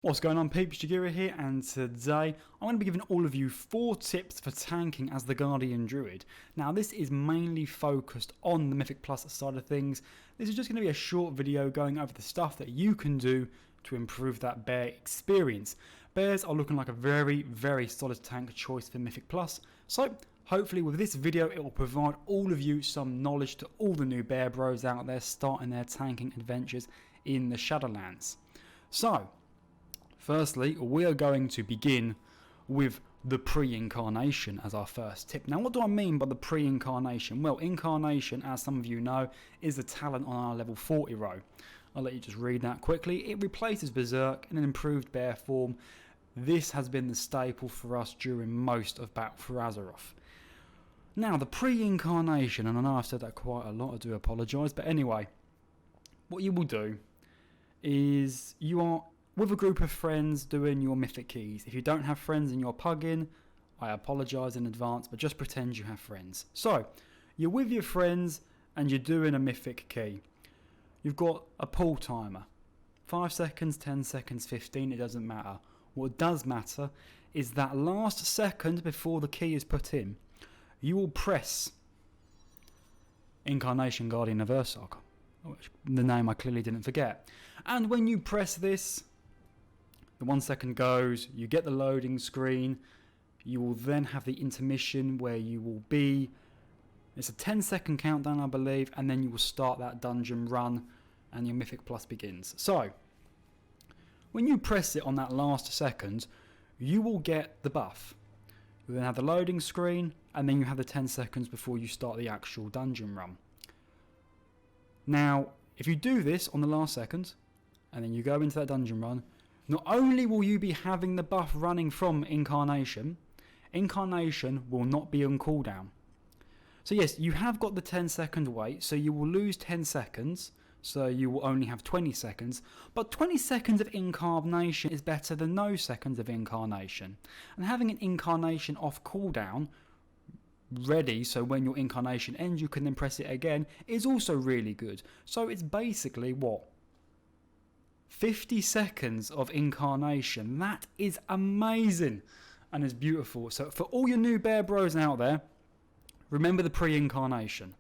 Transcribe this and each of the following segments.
What's going on, peeps? Jagira here, and today I'm going to be giving all of you 4 tips for tanking as the Guardian Druid. Now, this is mainly focused on the Mythic Plus side of things. This is just going to be a short video going over the stuff that you can do to improve that bear experience. Bears are looking like a very solid tank choice for Mythic Plus, so hopefully with this video it will provide all of you some knowledge to all the new bear bros out there starting their tanking adventures in the Shadowlands. So, firstly, we are going to begin with the pre-incarnation as our first tip. Now, what do I mean by the pre-incarnation? Well, incarnation, as some of you know, is a talent on our level 40 row. I'll let you just read that quickly. It replaces Berserk in an improved bear form. This has been the staple for us during most of Battle for Azeroth. Now, the pre-incarnation, and I know I've said that quite a lot, I do apologise, but anyway, what you will do is you are with a group of friends doing your mythic keys. If you don't have friends and you're pugging, I apologise in advance, but just pretend you have friends. So, you're with your friends and you're doing a mythic key. You've got a pull timer. 5 seconds, 10 seconds, 15, it doesn't matter. What does matter is that last second before the key is put in, you will press Incarnation Guardian of Ursoc, the name I clearly didn't forget. And when you press this, the 1 second goes, you get the loading screen, you will then have the intermission where you will be, it's a 10-second countdown I believe, and then you will start that dungeon run and your Mythic Plus begins. So, when you press it on that last second, you will get the buff. You then have the loading screen, and then you have the 10 seconds before you start the actual dungeon run. Now, if you do this on the last second, and then you go into that dungeon run, not only will you be having the buff running from Incarnation, Incarnation will not be on cooldown. So yes, you have got the 10-second wait, so you will lose 10 seconds, so you will only have 20 seconds, but 20 seconds of Incarnation is better than no seconds of Incarnation. And having an Incarnation off cooldown ready, so when your Incarnation ends you can then press it again, is also really good. So it's basically what? 50 seconds of Incarnation. That is amazing and is beautiful. So for all your new bear bros out there, remember the pre-incarnation.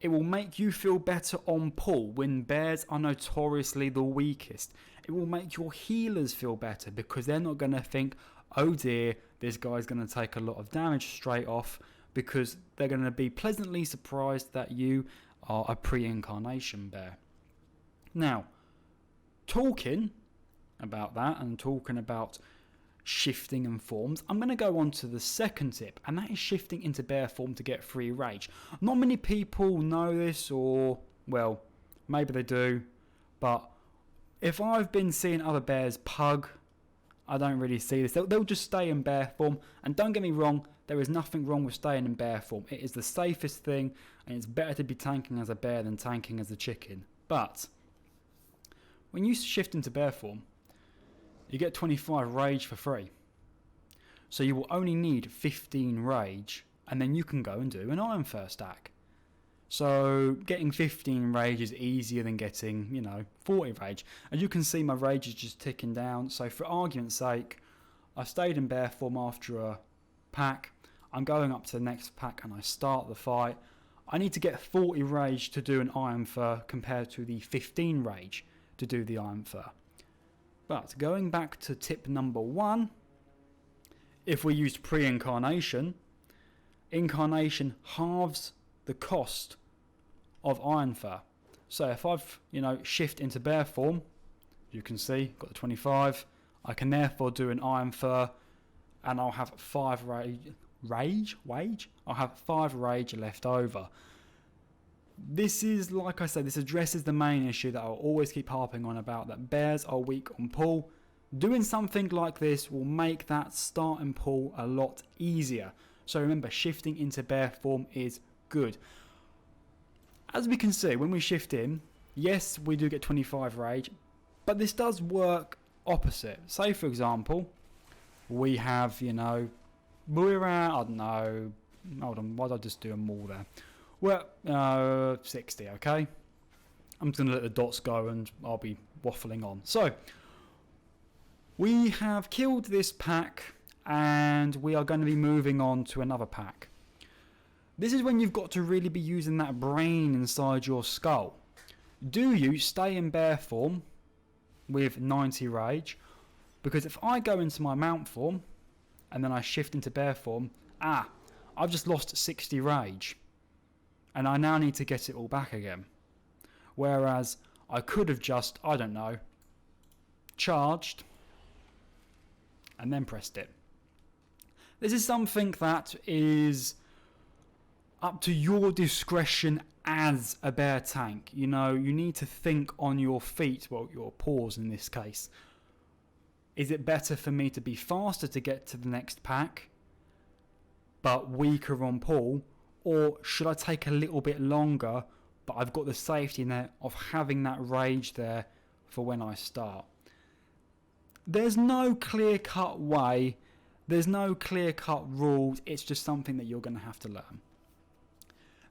It will make you feel better on pull when bears are notoriously the weakest. It will make your healers feel better because they're not going to think, oh dear, this guy's going to take a lot of damage straight off, because they're going to be pleasantly surprised that you are a pre-incarnation bear. Now, talking about that and talking about shifting and forms, I'm going to go on to the second tip, and that is shifting into bear form to get free rage. Not many people know this, or, well, maybe they do, but if I've been seeing other bears pug, I don't really see this. They'll just stay in bear form, and don't get me wrong, there is nothing wrong with staying in bear form. It is the safest thing, and it's better to be tanking as a bear than tanking as a chicken. But when you shift into bear form, you get 25 rage for free. So you will only need 15 rage, and then you can go and do an Iron Fur stack. So getting 15 rage is easier than getting, 40 rage. As you can see, my rage is just ticking down. So for argument's sake, I stayed in bear form after a pack. I'm going up to the next pack and I start the fight. I need to get 40 rage to do an Iron Fur compared to the 15 rage to do the Iron Fur. But going back to tip number 1, if we used pre-incarnation, incarnation halves the cost of Iron Fur. So if I've, shift into bear form, you can see, got the 25, I can therefore do an Iron Fur and I'll have 5 rage? I'll have 5 rage left over. This is, like I said, this addresses the main issue that I'll always keep harping on about, that bears are weak on pull. Doing something like this will make that start and pull a lot easier. So remember, shifting into bear form is good. As we can see, when we shift in, yes, we do get 25 rage, but this does work opposite. Say, for example, we have, we're at, I don't know, hold on, why did I just do a mall there? Well, 60, okay? I'm just going to let the dots go and I'll be waffling on. So, We have killed this pack and we are going to be moving on to another pack. This is when you've got to really be using that brain inside your skull. Do you stay in bear form with 90 rage? Because if I go into my mount form and then I shift into bear form, I've just lost 60 rage. And I now need to get it all back again. Whereas I could have just, I don't know, charged and then pressed it. This is something that is up to your discretion as a bear tank. You know, you need to think on your feet, well, your paws in this case. Is it better for me to be faster to get to the next pack, but weaker on pull? Or should I take a little bit longer, but I've got the safety net of having that rage there for when I start? There's no clear-cut way. There's no clear-cut rules. It's just something that you're going to have to learn.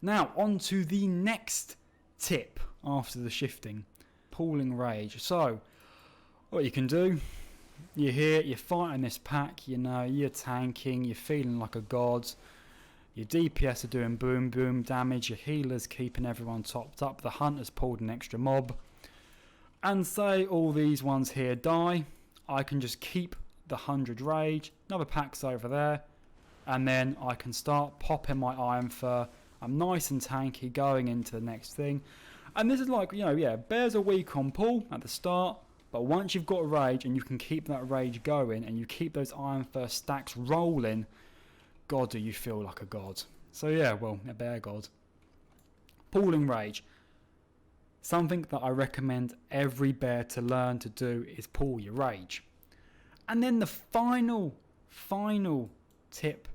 Now, on to the next tip after the shifting. Pooling rage. So, what you can do, you're here, you're fighting this pack, you know, you're tanking, you're feeling like a god. Your DPS are doing boom boom damage, your healer's keeping everyone topped up, the hunter's pulled an extra mob. And say all these ones here die, I can just keep the 100 rage, another pack's over there, and then I can start popping my Iron Fur. I'm nice and tanky going into the next thing. And this is like, you know, yeah, bears are weak on pull at the start, but once you've got rage and you can keep that rage going and you keep those Iron Fur stacks rolling, God, do you feel like a god. So yeah, well, a bear god. Pooling rage. Something that I recommend every bear to learn to do is pool your rage. And then the final tip,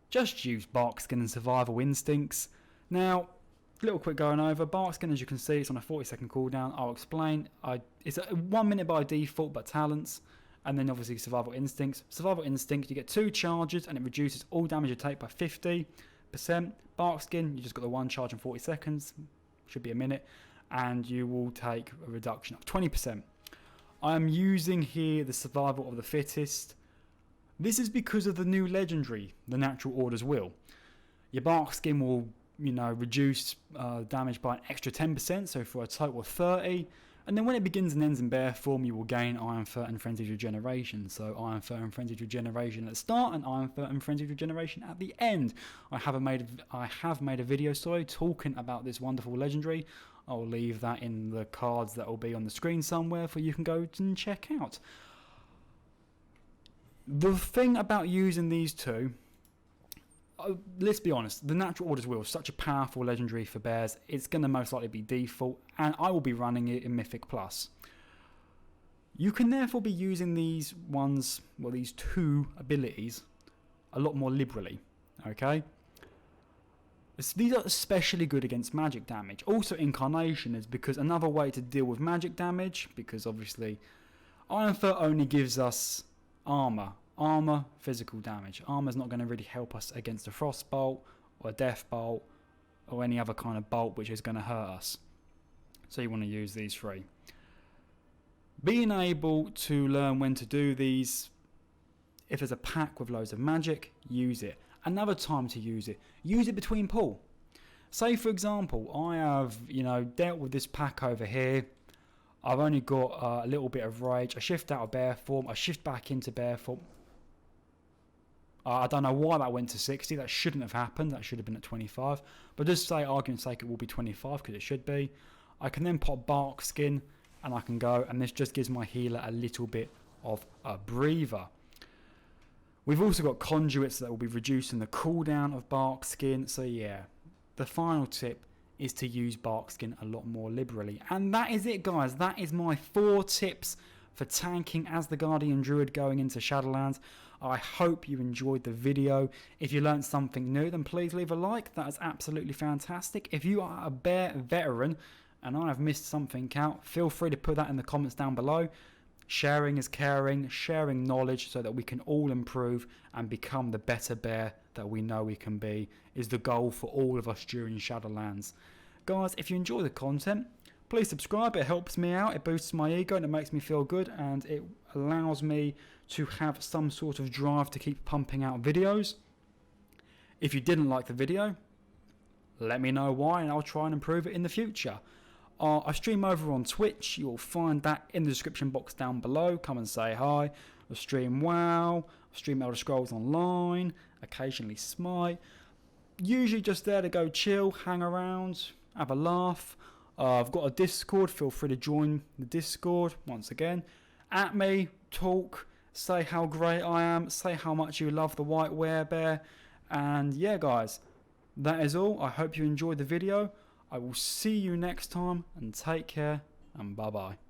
just use Barkskin and Survival Instincts. Now, little quick going over, Barkskin, as you can see, it's on a 40-second cooldown. I'll explain. It's 1 minute by default, but talents. And then obviously Survival Instincts. Survival Instinct, you get 2 charges and it reduces all damage you take by 50%. Barkskin, you just got the 1 charge in 40 seconds, should be a minute, and you will take a reduction of 20%. I am using here the Survival of the Fittest. This is because of the new legendary, the Natural Order's Will. Your Barkskin will, you know, reduce damage by an extra 10%, so for a total of 30. And then when it begins and ends in bear form, you will gain Iron Fur and Frenzied Regeneration. So Iron Fur and Frenzied Regeneration at the start, and Iron Fur and Frenzied Regeneration at the end. I have made a video, talking about this wonderful legendary. I'll leave that in the cards that will be on the screen somewhere for you can go and check out. The thing about using these two, let's be honest, the Natural Order's Will is such a powerful legendary for bears. It's going to most likely be default, and I will be running it in Mythic Plus. You can therefore be using these ones, well, these 2 abilities, a lot more liberally. Okay? These are especially good against magic damage. Also, Incarnation is because another way to deal with magic damage, because obviously Iron Fur only gives us armor, physical damage. Armor's not going to really help us against a frost bolt or a death bolt or any other kind of bolt which is going to hurt us. So you want to use these 3. Being able to learn when to do these, if there's a pack with loads of magic, use it. Another time to use it between pull. Say for example, I have, you know, dealt with this pack over here. I've only got a little bit of rage. I shift out of bear form. I shift back into bear form. I don't know why that went to 60. That shouldn't have happened. That should have been at 25. But just say, argument's sake, it will be 25 because it should be. I can then pop Barkskin and I can go. And this just gives my healer a little bit of a breather. We've also got conduits that will be reducing the cooldown of Barkskin. So yeah, the final tip is to use Barkskin a lot more liberally. And that is it, guys. That is my 4 tips for tanking as the Guardian Druid going into Shadowlands. I hope you enjoyed the video. If you learned something new, then please leave a like. That is absolutely fantastic. If you are a bear veteran and I have missed something out, feel free to put that in the comments down below. Sharing is caring, sharing knowledge so that we can all improve and become the better bear that we know we can be is the goal for all of us during Shadowlands. Guys, if you enjoy the content, please subscribe. It helps me out, it boosts my ego, and it makes me feel good, and it allows me to have some sort of drive to keep pumping out videos. If you didn't like the video, let me know why, and I'll try and improve it in the future. I stream over on Twitch. You'll find that in the description box down below. Come and say hi. I stream WoW, I stream Elder Scrolls Online, occasionally Smite. Usually just there to go chill, hang around, have a laugh. I've got a Discord. Feel free to join the Discord once again. At me, talk, say how great I am, say how much you love the white werebear. And yeah, guys, that is all. I hope you enjoyed the video. I will see you next time, and take care, and bye bye.